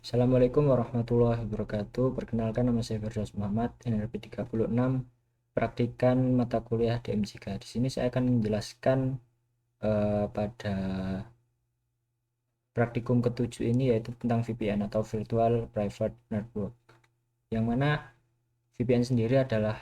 Assalamualaikum warahmatullahi wabarakatuh. Perkenalkan, nama saya Firdaus Muhammad, NRP 36, praktikan mata kuliah di MJK. Di sini saya akan menjelaskan pada praktikum ketujuh ini, yaitu tentang VPN atau Virtual Private Network. Yang mana VPN sendiri adalah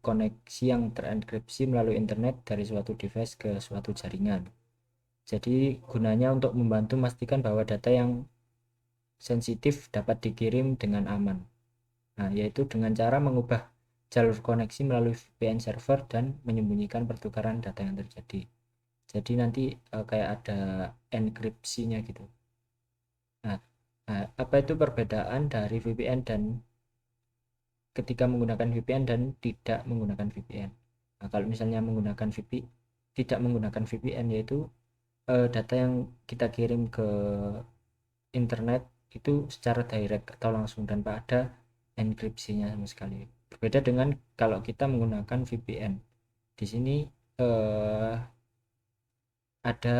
koneksi yang terenkripsi melalui internet dari suatu device ke suatu jaringan. Jadi gunanya untuk membantu memastikan bahwa data yang sensitif dapat dikirim dengan aman. Nah, yaitu dengan cara mengubah jalur koneksi melalui VPN server dan menyembunyikan pertukaran data yang terjadi. Jadi nanti kayak ada enkripsinya gitu. Nah, apa itu perbedaan dari VPN dan ketika menggunakan VPN dan tidak menggunakan VPN? Nah, kalau misalnya menggunakan VPN, tidak menggunakan VPN, yaitu data yang kita kirim ke internet itu secara direct atau langsung tanpa ada enkripsinya sama sekali. Berbeda dengan kalau kita menggunakan VPN. Di sini eh, ada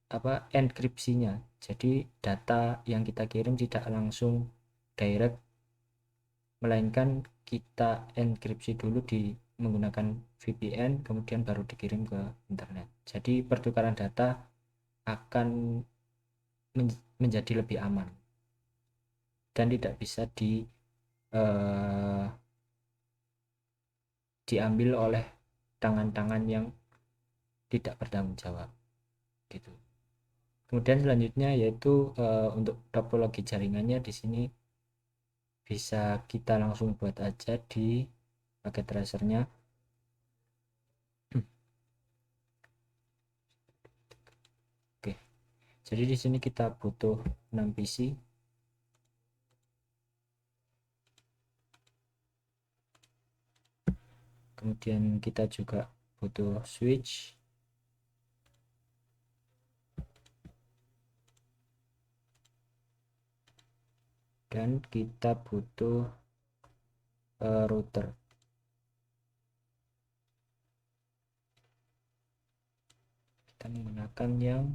apa enkripsinya. Jadi data yang kita kirim tidak langsung direct, melainkan kita enkripsi dulu di menggunakan VPN, kemudian baru dikirim ke internet. Jadi pertukaran data akan menjadi lebih aman dan tidak bisa eh, diambil oleh tangan-tangan yang tidak bertanggung jawab gitu. Kemudian selanjutnya yaitu untuk topologi jaringannya di sini bisa kita langsung buat aja di paket tracernya. Oke. Jadi di sini kita butuh 6 PC. Kemudian kita juga butuh switch. Dan kita butuh router. Kita menggunakan yang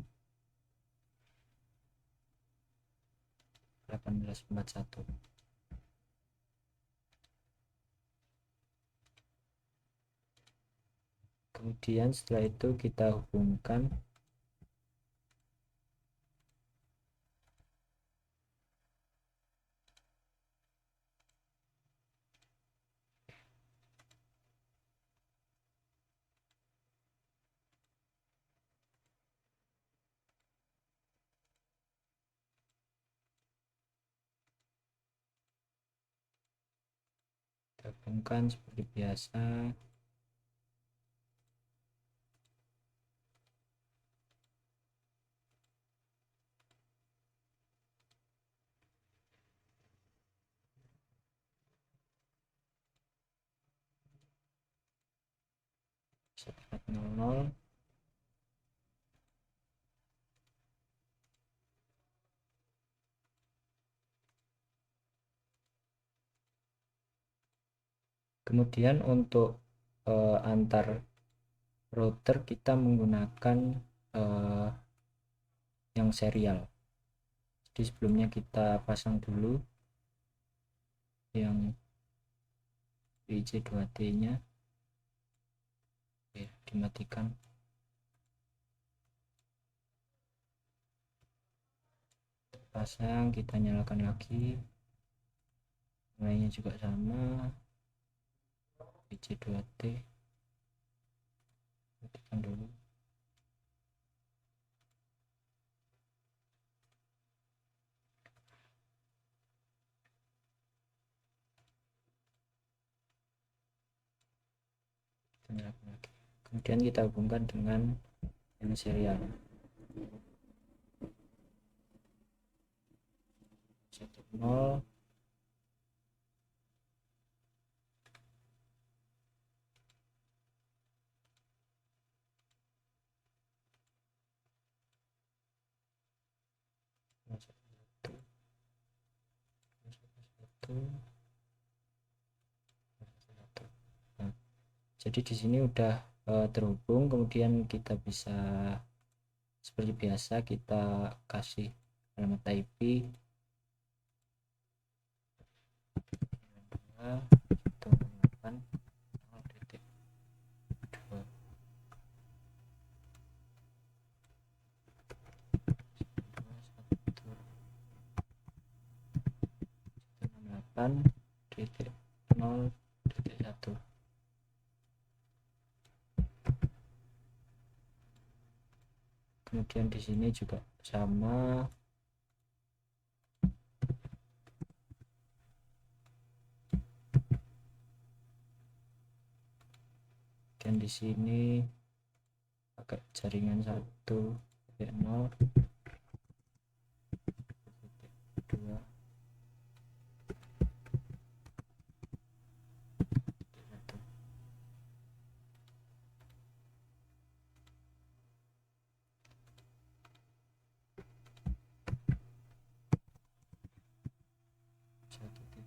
1841. Kemudian setelah itu kita hubungkan seperti biasa. Setelah 00. Kemudian untuk antar router kita menggunakan eh, yang serial. Jadi sebelumnya kita pasang dulu yang IC2T nya. Oke, dimatikan. Pasang, kita nyalakan lagi, lainnya juga sama, IC2T, matikan dulu. Kemudian kita hubungkan dengan yang serial 10. Nah, jadi di sini udah terhubung. Kemudian kita bisa seperti biasa kita kasih alamat IP 1. Kemudian di sini juga sama, dan di sini pakai jaringan 1.0, 2, 1.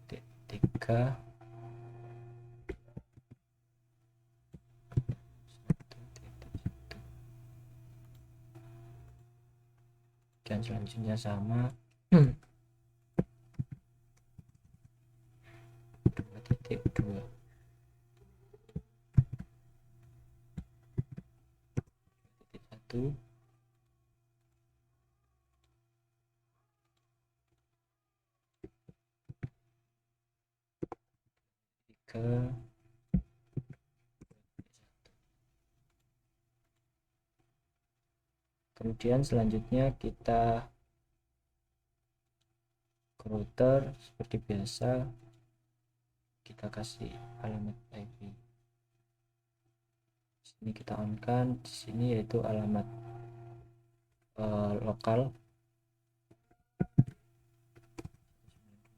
Titik 3, 1.1. Dan selanjutnya sama, 2.2, 1, 3. Kemudian selanjutnya kita ke router seperti biasa, kita kasih alamat IP. Sini kita on kan, di sini yaitu alamat lokal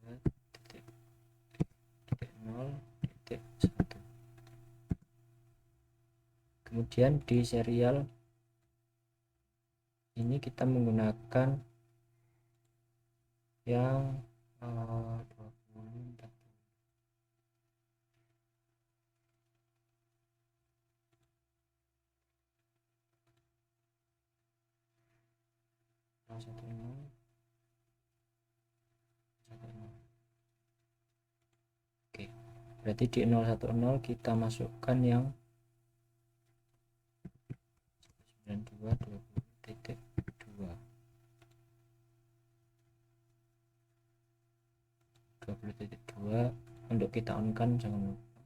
192.0.1. Kemudian di serial ini kita menggunakan yang 20, 40. Oke, berarti di 010 kita masukkan yang 92.20.2, 20.2 untuk kita on kan, jangan lupa.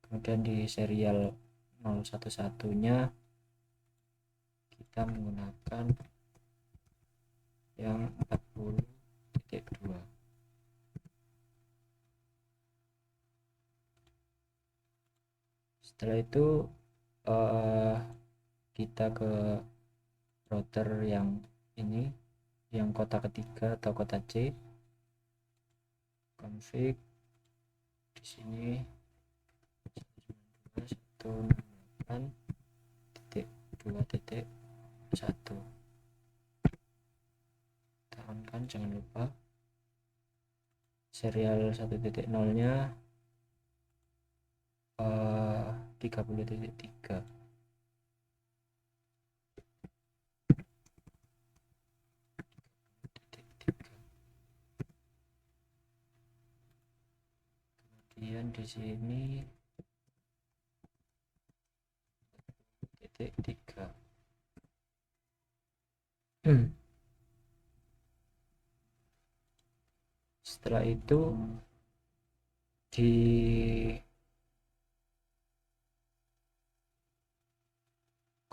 Kemudian di serial 011 nya kita menggunakan yang 40.2. Setelah itu kita ke router yang ini, yang kota ketiga atau kota C, config di sini 192.2.1. Tahankan, jangan lupa. Serial 1.0 nya 30.3. Kemudian di sini 3. Setelah itu di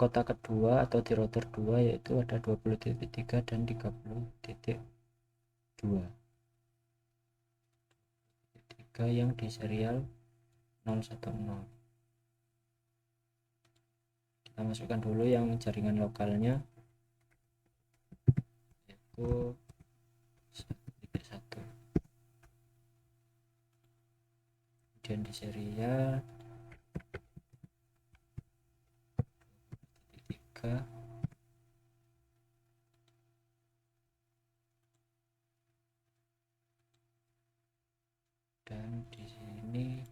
kota kedua atau di router 2 yaitu ada 20.3 dan 30.2. 3 yang di serial 010. Kita masukkan dulu yang jaringan lokalnya yaitu 1.1. Kemudian di serial 3, dan di sini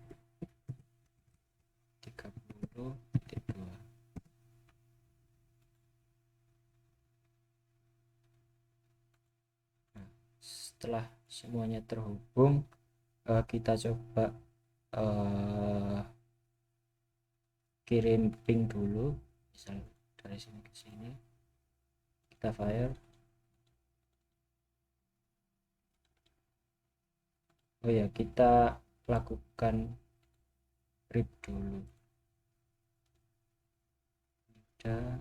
30.2. setelah semuanya terhubung, kita coba kirim ping dulu, misal dari sini ke sini, kita fire. Oh ya, kita lakukan rip dulu. Udah,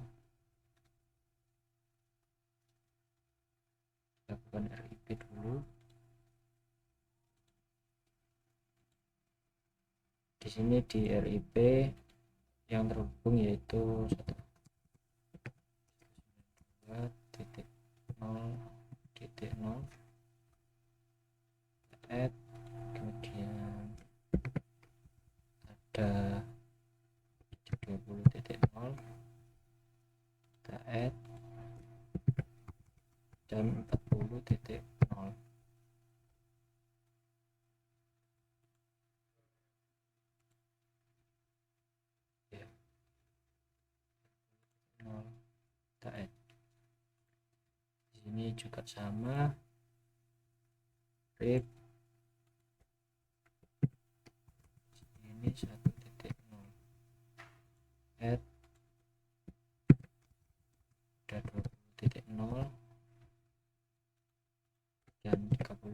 lakukan RIP dulu. Di sini di RIP yang terhubung yaitu 192.0.0 add, kemudian ada 20.0 kita add, dan 40.0 ya, 0 kita add. Di sini juga sama, rip ini 1.0 add, ada 20.0 dan 30.0.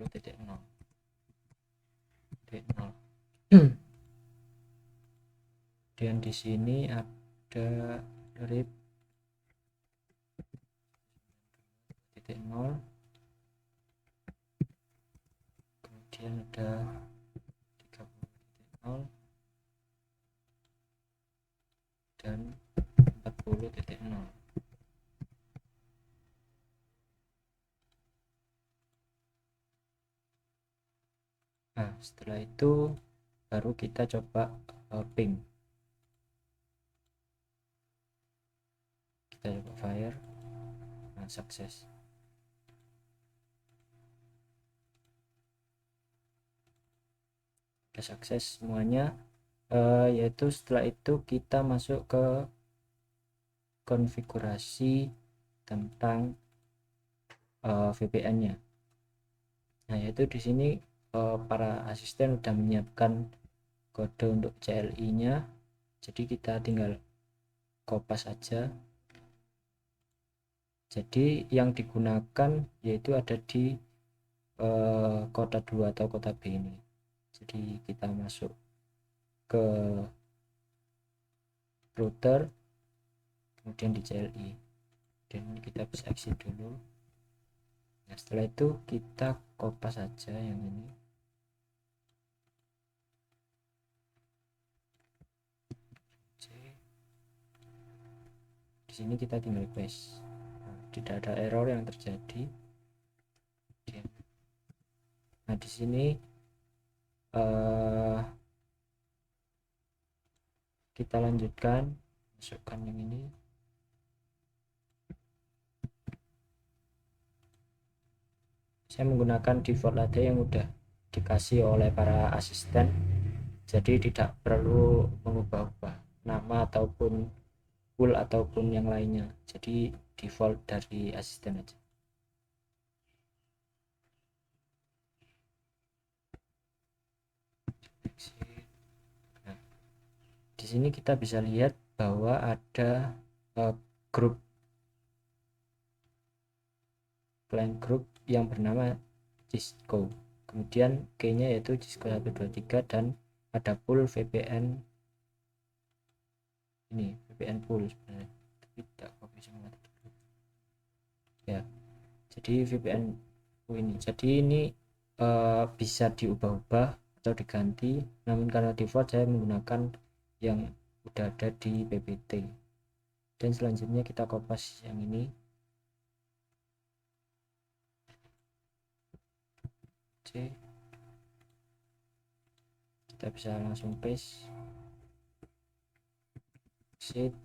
Dan di sini ada rip 0, kemudian ada 30.0 dan 40.0. Nah, setelah itu baru kita coba ping. Kita coba fire. Nah, sukses. Sudah sukses semuanya. Yaitu setelah itu kita masuk ke konfigurasi tentang VPN-nya. Nah, yaitu di sini para asisten sudah menyiapkan kode untuk CLI-nya. Jadi kita tinggal kopas aja. Jadi yang digunakan yaitu ada di kota 2 atau kota B ini. Jadi kita masuk ke router, kemudian di CLI, dan kita bisa exit dulu. Nah, setelah itu kita kopas saja yang ini. Di sini kita tinggal paste. Nah, tidak ada error yang terjadi. Nah, di sini kita lanjutkan, masukkan yang ini. Saya menggunakan default aja yang udah dikasih oleh para asisten, jadi tidak perlu mengubah-ubah nama ataupun pool ataupun yang lainnya, jadi default dari asisten aja. Nah, di sini kita bisa lihat bahwa ada grup client group yang bernama Cisco, kemudian key-nya yaitu Cisco 123, dan ada pool VPN ini, VPN pool sebenarnya, tapi tidak copy semua ya. Jadi VPN ini, jadi ini bisa diubah-ubah atau diganti, namun karena default saya menggunakan yang udah ada di PPT. Dan selanjutnya kita kopas yang ini. C, kita bisa langsung paste, exit,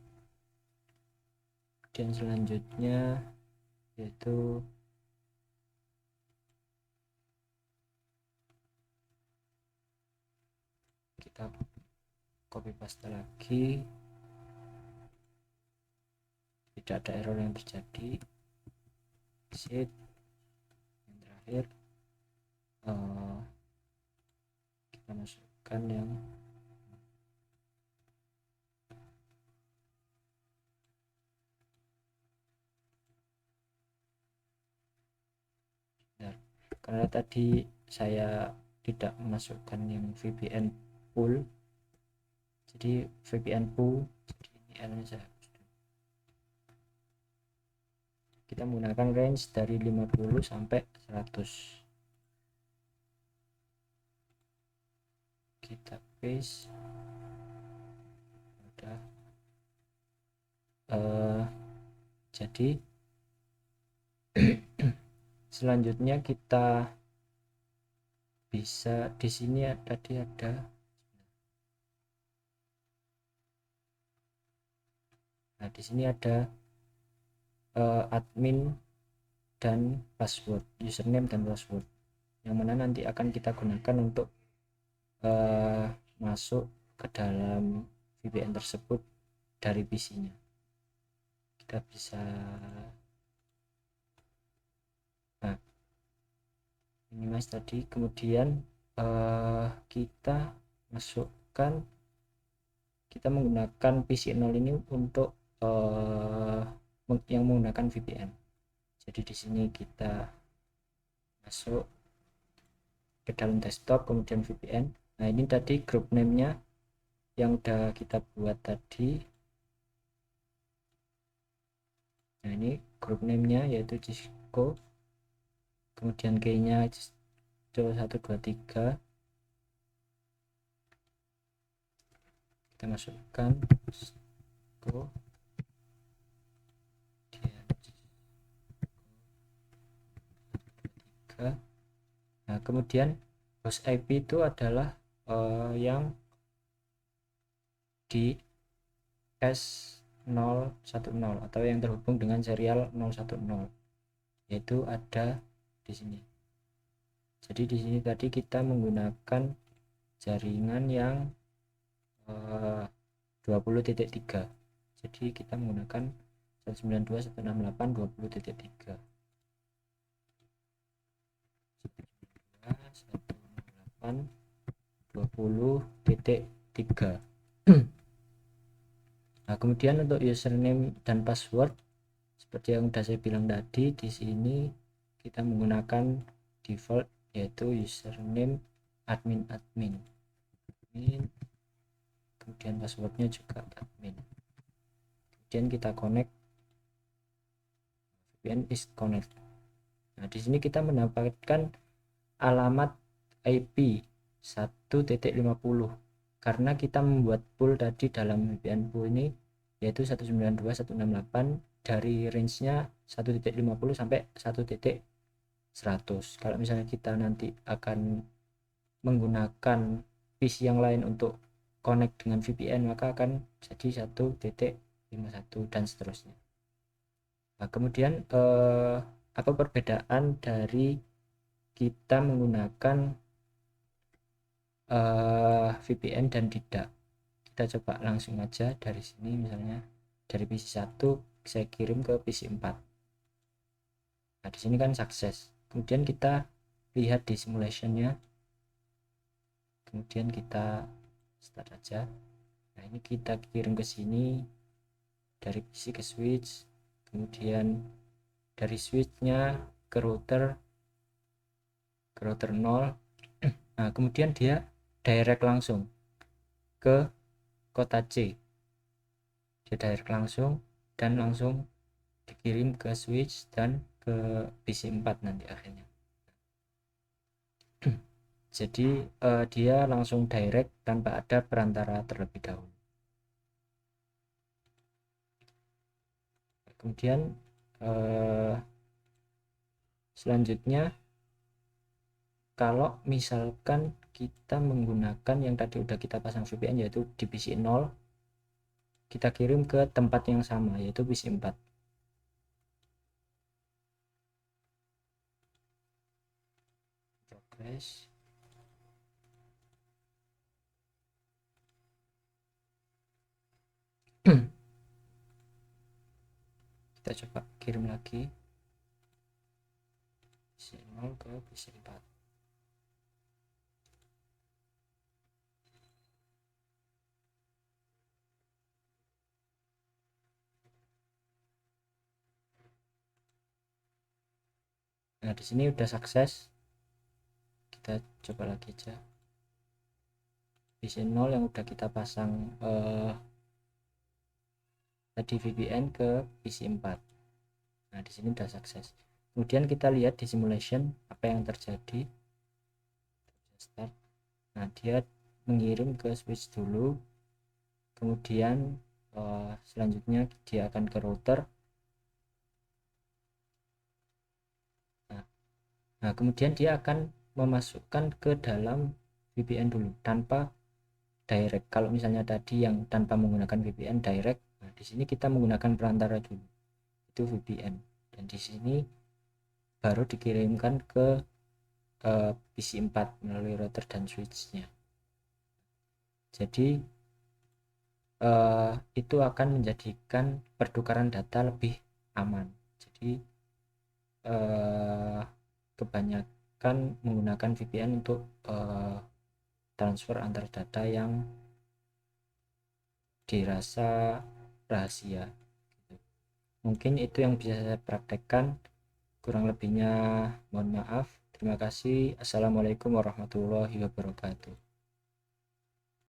dan selanjutnya yaitu kita copy paste lagi, tidak ada error yang terjadi, exit, yang terakhir uh, kita masukkan yang benar. Karena tadi saya tidak memasukkan yang VPN pool, jadi VPN pool, jadi ini L nya saya hapus dulu. Kita menggunakan range dari 50 sampai 100. Kita paste. Udah. Jadi selanjutnya kita bisa di sini tadi ada di sini ada admin dan password, username dan password, yang mana nanti akan kita gunakan untuk masuk ke dalam VPN tersebut dari PC-nya. Kita bisa, nah ini mas tadi, kemudian kita masukkan, kita menggunakan PC0 ini untuk yang menggunakan VPN. Jadi di sini kita masuk ke dalam desktop, kemudian VPN. Nah ini tadi group name-nya yang udah kita buat tadi. Nah ini group name-nya yaitu Cisco, kemudian key-nya Cisco 123. Kita masukkan Cisco, nah kemudian host IP itu adalah yang di S010 atau yang terhubung dengan serial 010, yaitu ada di sini. Jadi di sini tadi kita menggunakan jaringan yang 20.3. Jadi kita menggunakan 192.168.20.3. 168.20.3. Nah, kemudian untuk username dan password seperti yang sudah saya bilang tadi, di sini kita menggunakan default yaitu username admin, kemudian passwordnya juga admin. Kemudian kita connect, VPN is connect. Nah, di sini kita mendapatkan alamat IP 1.50 karena kita membuat pool tadi dalam VPN pool ini yaitu 192.168 dari range-nya 1.50 sampai 1.100. Kalau misalnya kita nanti akan menggunakan PC yang lain untuk connect dengan VPN, maka akan jadi 1.51 dan seterusnya. Nah, kemudian apa perbedaan dari kita menggunakan VPN dan tidak? Kita coba langsung aja dari sini, misalnya dari PC 1 saya kirim ke PC 4. Nah, di sini kan sukses. Kemudian kita lihat di simulationnya, kemudian kita start aja. Nah, ini kita kirim ke sini dari PC ke switch, kemudian dari switchnya ke router 0. Nah, kemudian dia direct langsung ke kota C, dia direct langsung dan langsung dikirim ke switch dan ke PC 4 nanti akhirnya. Jadi dia langsung direct tanpa ada perantara terlebih dahulu. Kemudian selanjutnya, kalau misalkan kita menggunakan yang tadi udah kita pasang VPN yaitu di PC 0, kita kirim ke tempat yang sama yaitu PC 4. Progress. Kita coba kirim lagi PC 0 ke PC 4. Nah, di sini udah sukses. Kita coba lagi aja. PC 0 yang udah kita pasang tadi VPN ke PC 4. Nah, di sini udah sukses. Kemudian kita lihat di simulation apa yang terjadi. Start. Nah, dia mengirim ke switch dulu, kemudian selanjutnya dia akan ke router. Nah, kemudian dia akan memasukkan ke dalam VPN dulu tanpa direct. Kalau misalnya tadi yang tanpa menggunakan VPN direct, nah di sini kita menggunakan perantara dulu, itu VPN, dan di sini baru dikirimkan ke PC 4 melalui router dan switchnya. Jadi itu akan menjadikan pertukaran data lebih aman. Jadi kebanyakan menggunakan VPN untuk transfer antar data yang dirasa rahasia. Mungkin itu yang bisa saya praktekkan, kurang lebihnya mohon maaf. Terima kasih. Assalamualaikum warahmatullahi wabarakatuh.